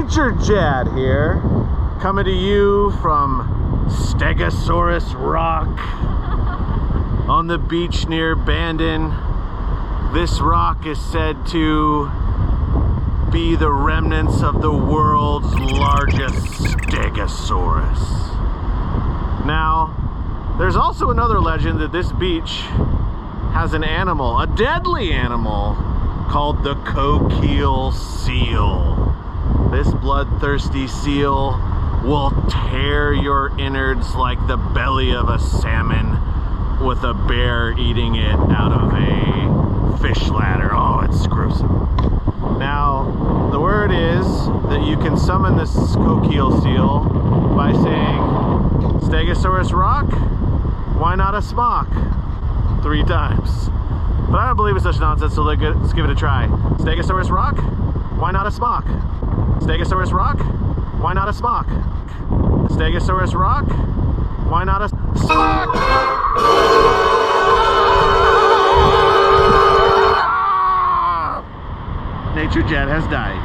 Nature Jadd here, coming to you from Stegosaurus Rock on the beach near Bandon. This rock is said to be the remnants of the world's largest Stegosaurus. Now, there's also another legend that this beach has an animal, a deadly animal, called the Coquille Seal. This bloodthirsty seal will tear your innards like the belly of a salmon with a bear eating it out of a fish ladder. Oh, it's gruesome. Now, the word is that you can summon this Coquille Seal by saying, Stegosaurus Rock, why not a smock? 3 times. But I don't believe in such nonsense, so let's give it a try. Stegosaurus Rock, why not a smock? Stegosaurus Rock, why not a smock? Stegosaurus Rock, why not a smock? Nature Jadd has died.